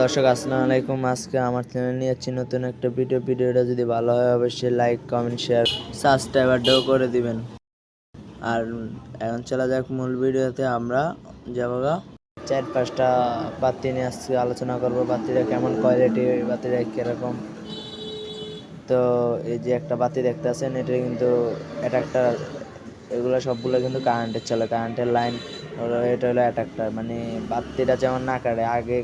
দর্শক আসসালামু আলাইকুম। আজকে আমার চ্যানেল নিয়ে যাচ্ছি নতুন একটা ভিডিওটা যদি ভালো হয় অবশ্যই লাইক কমেন্ট শেয়ার সাবস্ক্রাইবারটাও করে দিবেন। আর এখন চলা যাক মূল ভিডিওতে। আমরা যাবো গা 4-5টা বাতি নিয়ে আসছি, আলোচনা করবো বাতিটা কেমন কোয়ালিটি, বাতিটা কীরকম। তো এই যে একটা বাতি দেখতে আছেন, এটা কিন্তু একটা এগুলো সবগুলো কিন্তু কারেন্টের চলে, কারেন্টের লাইন। এটা হলো অ্যাডাপ্টার, মানে বাতিটা যেমন না কাটে আগে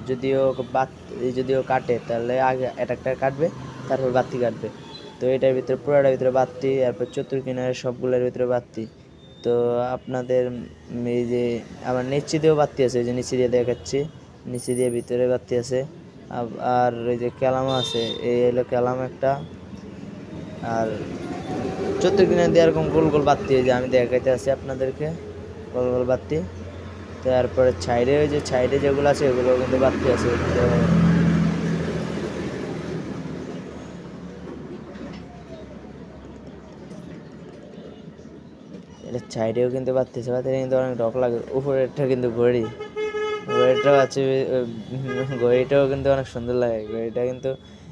যদিও কাটে তাহলে আগে অ্যাডাপ্টার কাটবে, তারপর বাতি কাটবে। তো এটার ভিতরে পুরোটার ভিতরে বাতি, তারপর চতুর্কিনারে সবগুলোর ভিতরে বাতি। তো আপনাদের এই যে আমার নিচে দিয়েও বাতি আছে, এই যে নিচে দিয়ে দেখাচ্ছি, নিচে দিয়ে ভিতরে বাতি আছে। আর এই যে ক্যালামও আছে, এই হলো ক্যালাম একটা। আর চতুর্কিনারে দিয়ে এরকম গোল গোল বাতি, এই যে আমি দেখাইতে আছি আপনাদেরকে, গোল গোল বাতি। তারপরে সাইডে ওই যে সাইডে যেগুলো আছে এগুলো কিন্তু বাতি আছে। তো এটা সাইডেও কিন্তু বাতি আছে, বাতি কিন্তু অনেক ডক লাগে। উপরেরটা কিন্তু ঘড়িটাও আছে, ঘড়িটাও কিন্তু অনেক সুন্দর লাগে। ঘড়িটা কিন্তু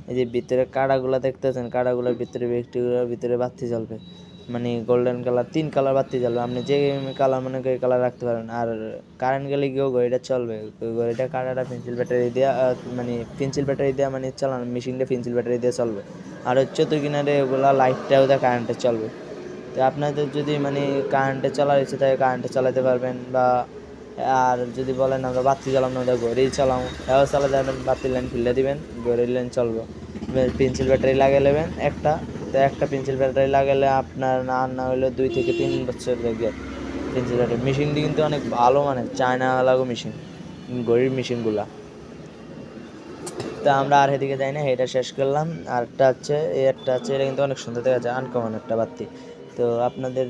এই যে ভিতরে কাঁটাগুলো দেখতেছেন, কাঁটাগুলোর ভিতরে ব্যক্তিগুলোর ভিতরে বাতি জ্বলবে, মানে গোল্ডেন কালার 3 কালার বাতি জ্বলবে। আপনি যে কালার মনে করি কালার রাখতে পারেন। আর কারেন্ট গেলে গিয়েও ঘড়িটা চলবে। ঘড়িটা কাঁটাটা পেন্সিল ব্যাটারি দেওয়া, মানে পেন্সিল ব্যাটারি দেওয়া, মানে চালানো মেশিনটা পেন্সিল ব্যাটারি দিয়ে চলবে। আর চতুর্কিনারে ওগুলা লাইটটাও দেওয়া কারেন্টে চলবে। তো আপনাদের যদি মানে কারেন্টে চলার ইচ্ছে থাকে কারেন্টে চালাতে পারবেন, বা আর যদি বলেন আমরা বাতি জ্বালাম না, ঘড়ি চালাম, তাও চালাতে পারবেন। বাতির লাইন খুলে দিবেন, ঘড়ির লাইন চলবে। পেন্সিল ব্যাটারি লাগিয়ে নেবেন একটা। তো একটা পেন্সিল ব্যাটারি লাগালে আপনার না হলে 2 থেকে 3 বছর লাগে পেন্সিল ব্যাটারি। মেশিনটি কিন্তু অনেক ভালো, মানে চায়না লাগো মেশিন, ঘড়ির মেশিনগুলা। তা আমরা আর এদিকে যাই না, এটা শেষ করলাম। আর একটা হচ্ছে এটা কিন্তু অনেক সুন্দর দেখা যায়, আনকমন একটা বাতি। তো আপনাদের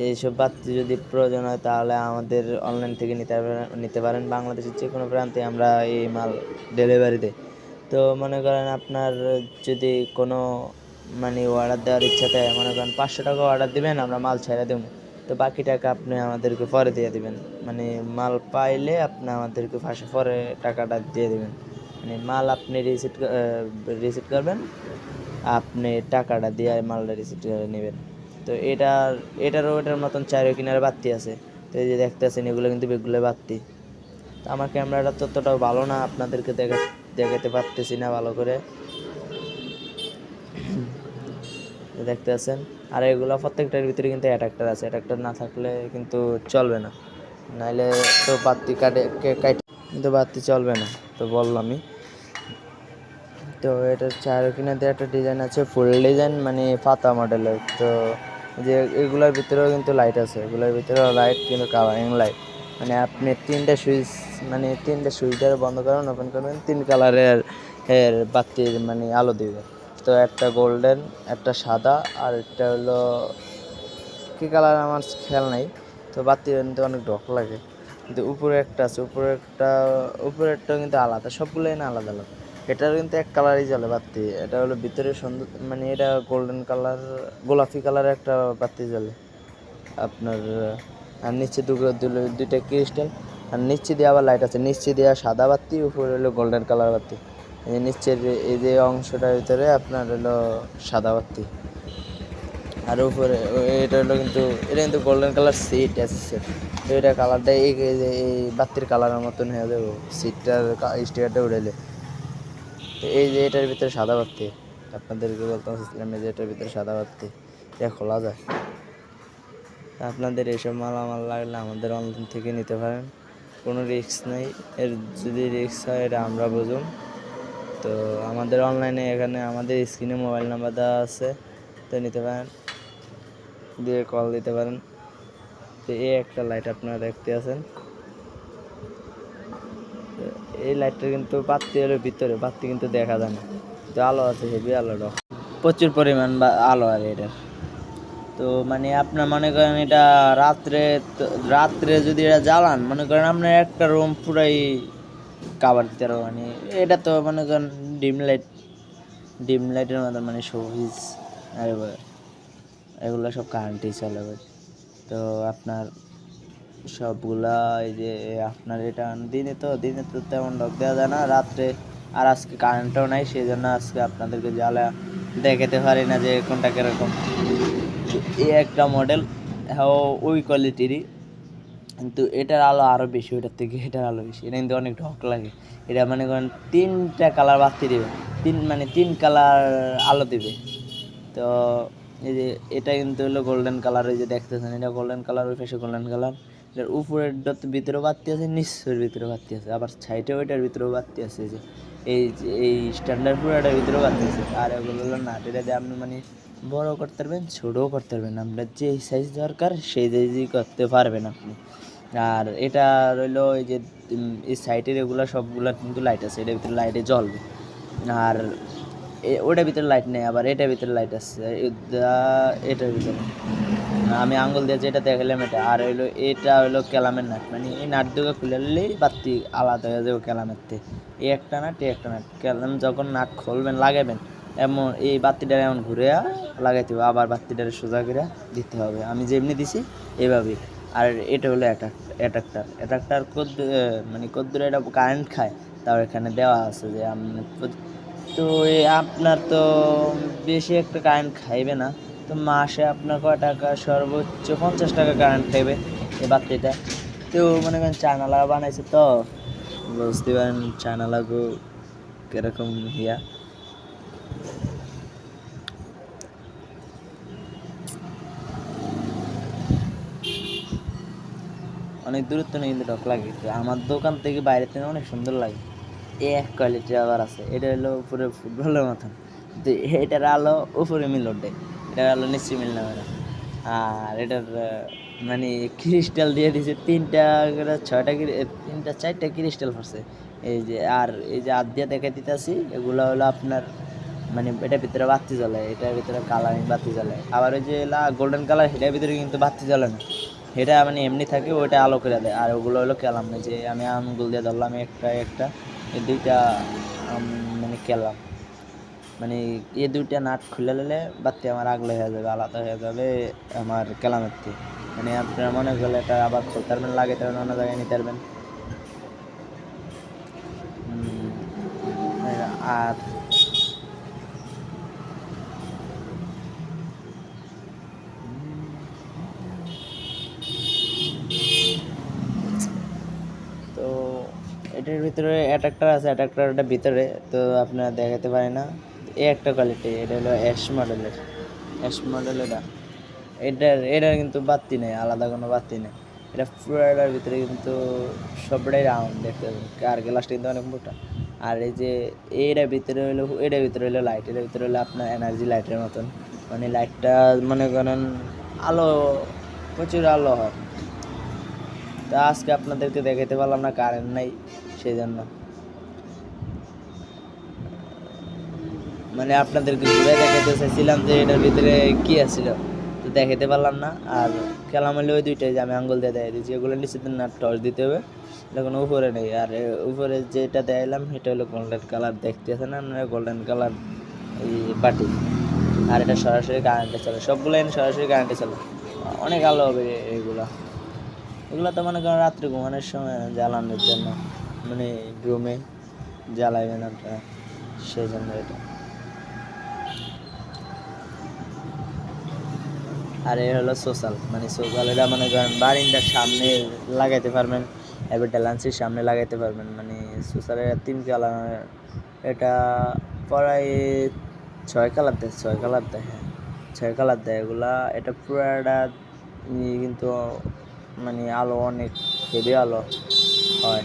এইসব বাতি যদি প্রয়োজন হয় তাহলে আমাদের অনলাইন থেকে নিতে পারেন। বাংলাদেশের যে কোনো প্রান্তে আমরা এই মাল ডেলিভারি দিই। তো মনে করেন আপনার যদি কোনো মানে অর্ডার দেওয়ার ইচ্ছা থাকে, মনে করেন 500 টাকা অর্ডার দিবেন, আমরা মাল ছেড়ে দেবো। তো বাকি টাকা আপনি আমাদেরকে পরে দিয়ে দিবেন, মানে মাল পাইলে আপনি আমাদেরকে পরে টাকাটা দিয়ে দিবেন। মানে মাল আপনি রিসিভ করবেন, আপনি টাকাটা দিয়ে মালটা রিসিভ করে নেবেন। তো এটার মতন 4 কিনারে বাতি আছে। তো এই যে দেখতেছেন এগুলো কিন্তু বেগুলো বাতি। তো আমার ক্যামেরাটা ততটাও ভালো না, আপনাদেরকে দেখাতে পারতেছি না ভালো করে, দেখতে আছেন। আর এগুলো প্রত্যেকটার ভিতরে কিন্তু অ্যাডাপ্টার আছে, অ্যাডাপ্টার না থাকলে কিন্তু চলবে না, নাইলে তো বাতি কিন্তু বাতি চলবে না। তো বললামই তো এটা 4 কিনাতে একটা ডিজাইন আছে, ফুল ডিজাইন, মানে পাতা মডেলের। তো যে এগুলোর ভিতরেও কিন্তু লাইট আছে, এগুলোর ভিতরেও লাইট, কিন্তু কালারিং লাইট। মানে আপনি 3টে সুইচ, মানে 3টে সুইচ ধরে বন্ধ করবেন, ওপেন করবেন, 3 কালারের বাতির মানে আলো দিবে। তো একটা গোল্ডেন, একটা সাদা, আর একটা হলো কী কালার আমার খেয়াল নাই। তো বাতি কিন্তু অনেক ডক লাগে। কিন্তু উপরে একটা আছে, উপরেরটা কিন্তু আলাদা, সবগুলোই না আলাদা আলাদা। এটার কিন্তু এক কালারই জ্বলে বাতি। এটা হলো ভিতরে সুন্দর, মানে এটা গোল্ডেন কালার, গোলাপি কালারের একটা বাতি জ্বলে আপনার। আর নিচে দুইটা ক্রিস্টাল, আর নিচে দিয়ে আবার লাইট আছে, নিচে দেওয়া সাদা বাতি, উপরে হলো গোল্ডেন কালার বাতি। এই নিচের এই যে অংশটার ভিতরে আপনার হলো সাদা বাতি। আর উপরে এটা কিন্তু গোল্ডেন কালার সিট আছে। তো এটা কালারটা এই বাতির কালারের মতন হয়ে যাবে সিটটার স্টিকারটা উড়াইলে। তো এই যে এটার ভিতরে সাদা বাতি, আপনাদেরকে বলতে চাচ্ছিলাম যে এটার ভিতরে সাদা বাতি, এটা খোলা যায়। আপনাদের এইসব মালামাল লাগলে আমাদের অনলাইন থেকে নিতে পারেন, কোনো রিস্ক নেই। এর যদি রিস্ক হয় এটা আমরা বুঝুন। তো আমাদের অনলাইনে এখানে আমাদের স্ক্রিনে মোবাইল নাম্বার দেওয়া আছে, তো নিতে পারেন, দিয়ে কল দিতে পারেন। তো এই একটা লাইট আপনারা দেখতে আছেন, এই লাইটটা কিন্তু বাতি হলো ভিতরে, বাতি কিন্তু দেখা যায় না, তো আলো আছে, হেভি আলোটা, প্রচুর পরিমাণ আলো আর এটার। তো মানে আপনার মনে করেন এটা রাত্রে যদি এটা জ্বালান, মনে করেন আপনার একটা রুম পুরাই কাভার দিতে পারবো। মানে এটা তো মনে করেন ডিম লাইটের মতন, মানে সবুজ, আর এগুলো সব কারেন্টেই চলে। তো আপনার সবগুলা এই যে আপনার এটা দিনে তো তেমন ডক দেওয়া যায় না, রাত্রে। আর আজকে কারেন্টটাও নাই, সেই জন্য আজকে আপনাদেরকে জ্বালা দেখাতে পারি না যে কোনটা কিরকম। এই একটা মডেল, হ্যাঁ ওই কোয়ালিটিরই, কিন্তু এটার আলো আরও বেশি, ওইটার থেকে এটার আলো বেশি। এটা কিন্তু অনেক ঢক লাগে। এটা মানে করেন 3টা কালার বাতি দেবে, তিন কালার আলো দেবে। তো এই যে এটা কিন্তু হলো গোল্ডেন কালার, এই যে দেখতেছেন এটা গোল্ডেন কালার, ওই পাশে গোল্ডেন কালার। এটার উপরের ভিতরেও বাতি আছে, নিচের ভিতরেও বাতি আছে, আবার সাইডে ওইটার ভিতরেও বাতি আছে। এই স্ট্যান্ডার্ড পুরোটার ভিতরেও বাতি আছে। আর এগুলো হলো নাট, এটা দিয়ে আপনি মানে বড় করতে পারবেন, ছোটও করতে পারবেন, আপনার যে সাইজ দরকার সেই সাইজই করতে পারবেন আপনি। আর এটা রইলো এই যে এই সাইডের এগুলো সবগুলো কিন্তু লাইট আছে, এটার ভিতরে লাইটে জ্বলবে। আর ওটার ভিতরে লাইট নেই, আবার এটার ভিতরে লাইট আছে, এটার ভিতরে আমি আঙ্গুল দিয়ে যেটা দেখালাম এটা। আর হইলো এটা হইলো ক্যালামের নাট, মানে এই নাট দুটো খুলে নিলেই বাতি আলাদা হয়ে যাবে ক্যালামের থেকে। এই একটা নাট, এই একটা নাট, ক্যালাম যখন নাট খুলবেন লাগাবেন, এমন এই বাতিটা এমন ঘুরে লাগাইতে হবে, আবার বাতিটারে সোজা করে দিতে হবে, আমি যেমনি দিছি এইভাবেই। আর এটা হলো অ্যাট্রাক্টার মানে কদ্দুর এটা কারেন্ট খায়, তাও এখানে দেওয়া আছে যে তো আপনার তো বেশি একটা কারেন্ট খাইবে না। তো মাসে আপনার কয় টাকা, সর্বোচ্চ 50 টাকা কারেন্ট খাইবে এই বাতিটা। তো মনে করেন চায়নালা বানাইছে, তো বুঝতে পারেন চায়নালাগো কিরকম ইয়া। অনেক দূরত্ব নেই কিন্তু ঢক লাগে, তো আমার দোকান থেকে বাইরে থেকে অনেক সুন্দর লাগে। এক কোয়ালিটির আবার আছে, এটা হলো উপরে ফুটবলের মতন, তো এটার আলো উপরে মিল ওঠে, এটার আলো নিশ্চয়ই মিল নেবে না। আর এটার মানে ক্রিস্টাল দিয়ে দিয়েছে 4টা ক্রিস্টাল পড়ছে এই যে। আর এই যে হাত দিয়ে দেখে দিতেছি, এগুলো হলো আপনার মানে এটার ভিতরে বাতি জ্বলে, এটার ভিতরে কালারিং বাতি জ্বলে। আবার ওই যে গোল্ডেন কালার, সেটার ভিতরে কিন্তু বাতি জ্বলে না, এটা মানে এমনি থাকে, ওইটা আলো করে দেয়। আর ওগুলো হলো ক্যালাম, যে আমি আঙ্গুল দিয়ে ধরলাম একটা এই দুইটা মানে ক্যালাম, মানে এই দুইটা নাট খুলে নিলে বাতি আমার আগলে হয়ে যাবে, আলাদা হয়ে যাবে আমার ক্যালামের থেকে। মানে আপনার মনে করলে এটা আবার খুলতে পারবেন, লাগাইতে পারবেন, অন্য জায়গায় নিতে পারবেন। আর তো এটার ভিতরে অ্যাট্রাক্টরটা ভিতরে তো আপনারা দেখাতে পারি না। এই একটা কোয়ালিটি, এটা হলো অ্যাশ মডেল এটার কিন্তু বাতি নেই, আলাদা কোনো বাতি নেই। এটা পুরোটার ভিতরে কিন্তু সবটাই রাউন্ড দেখতে পাবেন, আর গ্লাসটা কিন্তু অনেক মোটা। আর এই যে এটার ভিতরে হলো লাইট, এটার ভিতরে হলো আপনার এনার্জি লাইটের মতন, মানে লাইটটা মনে করেন আলো, প্রচুর আলো হয়। তা আজকে আপনাদেরকে দেখাতে পারলাম না, কারেন্ট নাই সেই জন্য, মানে আপনাদেরকে ঘুরে দেখাতে চাইছিলাম যে এটার ভিতরে কি আছিল, তো দেখাতে পারলাম না। আর খেলাম হলে ওই দুইটাই যে আমি আঙ্গুল দিয়ে দেখাই দিচ্ছি, এগুলো নিচে না টর্চ দিতে হবে, এটা কোনো উপরে নেই। আর উপরে যেটা দেখাইলাম সেটা হলো গোল্ডেন কালার, দেখতেছেন আপনারা গোল্ডেন কালার এই বাটি। আর এটা সরাসরি কারেন্টে চলে, সবগুলো সরাসরি কারেন্টে চলে, অনেক আলো হবে এগুলো তো মনে করেন রাত্রে ঘুমানোর সময় জ্বালানোর জন্য, মানে রুমে জ্বালাইবেন আপনারা, সেই জন্য এটা। আর এ হলো সোশ্যাল, মানে সোশ্যাল এটা মনে করেন বারিন্দার সামনে লাগাইতে পারবেন, এবার লাঞ্চের সামনে লাগাইতে পারবেন। মানে সোশ্যালের 3 কালার, এটা প্রায় 6 কালার দেয়, হ্যাঁ 6 কালার দেয় এগুলা। এটা পুরাটা কিন্তু মানে আলো অনেক হেভি আলো হয়।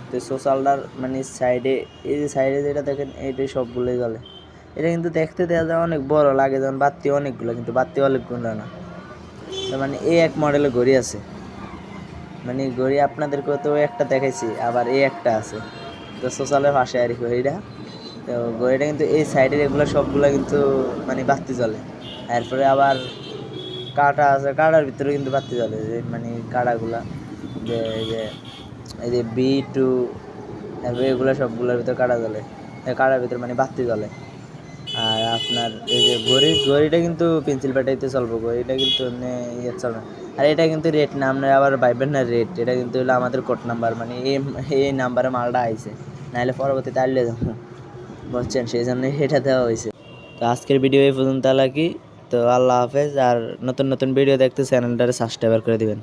তো সোশ্যালটার মানে সাইডে, এই যে সাইডে যেটা দেখেন এইটাই সবগুলোই জ্বলে। এটা কিন্তু দেখতে দেওয়া যায় অনেক বড় লাগে, যেমন বাতি অনেকগুলো, কিন্তু বাতি অনেকগুলো না। তার মানে এই এক মডেলের ঘড়ি আছে, মানে ঘড়ি আপনাদেরকে তো একটা দেখাইছি, আবার এই একটা আছে, তো সোশ্যালের পাশে আর কি ঘড়িটা। তো ঘড়িটা কিন্তু এই সাইডের এগুলো সবগুলো কিন্তু মানে বাতি জ্বলে। এরপরে আবার কাঁটা আছে, কাঁটার ভিতরে কিন্তু বাতি জ্বলে, যে মানে কাঁটাগুলা, যে এই যে B2, তারপরে এগুলো সবগুলোর ভিতরে কাঁটা জ্বলে, কাঁটার ভিতরে মানে বাতি জ্বলে। আর আপনার এই যে ঘড়িটা কিন্তু পেন্সিল ব্যাটারিতে চলবো, ঘড়িটা কিন্তু এমনি ইয়ে চলবে। আর এটা কিন্তু রেট না, আপনার আবার ভাইবেন না রেট, এটা কিন্তু হলো আমাদের কোড নাম্বার, মানে এই নাম্বারে মালটা আইছে, নাহলে পরবর্তীতে আনলে যাবো, বুঝছেন, সেই জন্য এটা দেওয়া হয়েছে। তো আজকের ভিডিও এই পর্যন্ত, কি তো আল্লাহ হাফেজ। আর নতুন নতুন ভিডিও দেখতে চ্যানেলটারে সাবস্ক্রাইব করে দিবেন।